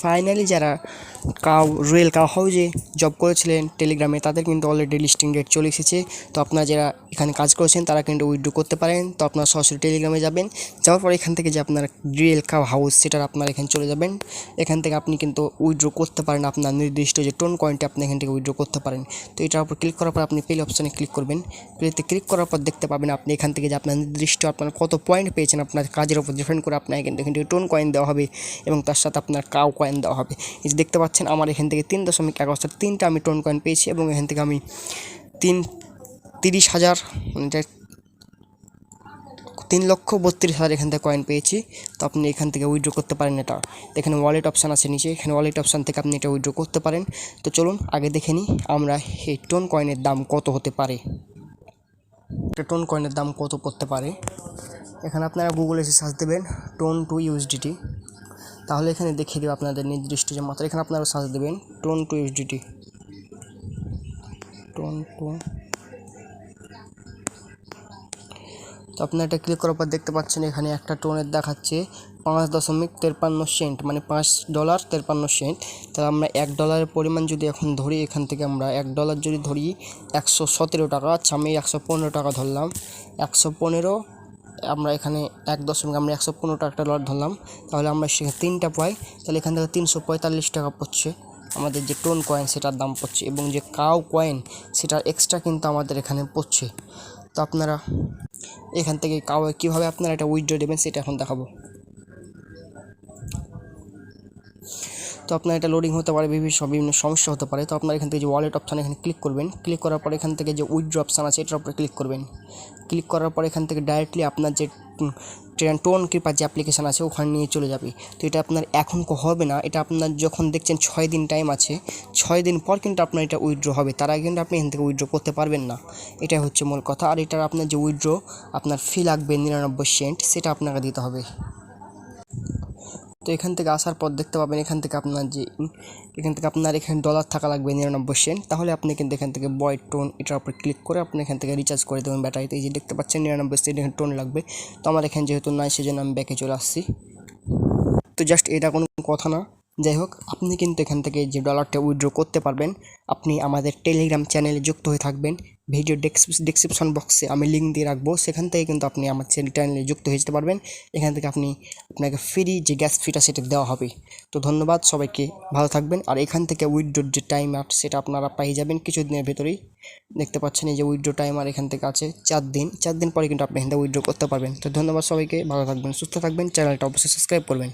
Finally যারা royal cow হাউজে job করেছিলেন টেলিগ্রামে, তাদের কিন্তু অলরেডি লিস্টিং ডেট চলে এসেছে। তো আপনারা যারা এখানে কাজ করেছেন তারা কিন্তু উইথড্র করতে পারেন। তো আপনারা সরাসরি টেলিগ্রামে যাবেন, যাওয়ার পর এখান থেকে যে আপনার রয়্যাল কাউ হাউস সেটার আপনারা এখানে চলে যাবেন। এখান থেকে আপনি কিন্তু উইথড্র করতে পারেন আপনার নির্দিষ্ট যে টোন কয়েনটা, আপনি এখান থেকে উইথড্র করতে পারেন। তো এটার উপর ক্লিক করার পর আপনি প্লে অপশানে ক্লিক করবেন। প্লেতে ক্লিক করার পর দেখতে পাবেন আপনি এখান থেকে যে আপনার নির্দিষ্ট আপনার কত পয়েন্ট পেয়েছেন, আপনার কাজের উপর ডিপেন্ড করে আপনাকে কিন্তু এখান থেকে টোন কয়েন দেওয়া হবে এবং তার সাথে আপনার কাউ কয়েন দেওয়া হবে। এই যে দেখতে পাচ্ছেন আমার এখান থেকে 3.1 অর্থাৎ 3টা আমি টোন কয়েন পেয়েছি এবং এখান থেকে আমি 30,000 মানে 3,32,000 এখান থেকে কয়েন পেয়েছি। তো আপনি এখান থেকে উইথড্র করতে পারেন। এটা এখানে ওয়ালেট অপশান আছে নিচে, এখানে ওয়ালেট অপশান থেকে আপনি এটা উইথড্র করতে পারেন। তো চলুন আগে দেখে নিই আমরা এই টোন কয়েনের দাম কত হতে পারে, একটা টোন কয়েনের দাম কত পড়তে পারে। এখানে আপনারা গুগলে এসে সার্চ দেবেন টোন টু ইউএসডিটি, তাহলে এখানে দেখিয়ে দেবে আপনাদের নির্দিষ্ট যে মাত্রা। এখানে আপনারা সার্চ দেবেন TON to USDT, TON to. তো আপনার এটা ক্লিক করার পর দেখতে পাচ্ছেন এখানে একটা টোনের দেখাচ্ছে 5.53 সেন্ট, মানে $5.53। তাহলে আমরা $1 পরিমাণ যদি এখন ধরি, এখান থেকে আমরা $1 যদি ধরি 117 টাকা। আচ্ছা আমি 115 টাকা ধরলাম, 115 আমরা এখানে 1 আমরা 115 টাকা ডলার ধরলাম। তাহলে আমরা সেখানে 3টা পাই, তাহলে এখান থেকে 345 টাকা পড়ছে আমাদের যে টোন কয়েন সেটার দাম পড়ছে, এবং যে কাউ কয়েন সেটার এক্সট্রা কিন্তু আমাদের এখানে পড়ছে। তো আপনারা এখান থেকে কীভাবে আপনারা এটা উইথড্র দেবেন সেটা এখন দেখাবো। তো আপনার এটা লোডিং হতে পারে, বিভিন্ন সমস্যা হতে পারে। তো আপনার এখান থেকে যে ওয়ালেট অপশান এখানে ক্লিক করবেন, ক্লিক করার পর এখান থেকে যে উইথড্র অপশান আছে এটার উপরে ক্লিক করবেন। ক্লিক করার পর এখান থেকে ডাইরেক্টলি আপনার যে টোন কৃপার যে অ্যাপ্লিকেশান আছে ওখানে নিয়ে চলে যাবে। তো এটা আপনার এখন হবে না, এটা আপনার যখন দেখছেন 6 দিন টাইম আছে, 6 দিন পর কিন্তু আপনার এটা উইথড্র হবে, তার আগে কিন্তু আপনি এখান থেকে উইথড্র করতে পারবেন না। এটাই হচ্ছে মূল কথা। আর এটার আপনার যে উইথড্র আপনার ফি লাগবে 99 সেন্ট, সেটা আপনাকে দিতে হবে। তো এখান থেকে আসার পর দেখতে পাবেন এখান থেকে আপনার এখানে ডলার থাকা লাগবে 99 সেন্ট। তাহলে আপনি কিন্তু এখান থেকে বয় টোন এটার উপর ক্লিক করে আপনি এখান থেকে রিচার্জ করে দেবেন ব্যাটারিতে। এই যে দেখতে পাচ্ছেন 99 সেন্ট এখানে টোন লাগবে। তো আমার এখানে যেহেতু নাই সেজন্য আমি ব্যাকে চলে আসছি। তো জাস্ট এটা কোনো কথা না, যাই হোক আপনি কিন্তু এখান থেকে যে ডলারটা উইথড্র করতে পারবেন, আপনি আমাদের টেলিগ্রাম চ্যানেলে যুক্ত হয়ে থাকবেন। ভিডিও ডেসক্রিপশন বক্সে আমি লিঙ্ক দিয়ে রাখবো, সেখান থেকে কিন্তু আপনি আমার চ্যানেলে যুক্ত হয়ে যেতে পারবেন। এখান থেকে আপনাকে ফ্রি যে গ্যাস ফিটা সেটা দেওয়া হবে। তো ধন্যবাদ সবাইকে, ভালো থাকবেন। আর এখান থেকে উইথড্রোর যে টাইমার সেটা আপনারা পেয়ে যাবেন কিছুদিনের ভেতরেই। দেখতে পাচ্ছেন এই যে উইথড্রো টাইমার এখান থেকে আছে 4 দিন, 4 দিন পরে কিন্তু আপনি এখান থেকে উইথড্রো করতে পারবেন। তো ধন্যবাদ সবাইকে, ভালো থাকবেন, সুস্থ থাকবেন, চ্যানেলটা অবশ্যই সাবস্ক্রাইব করবেন।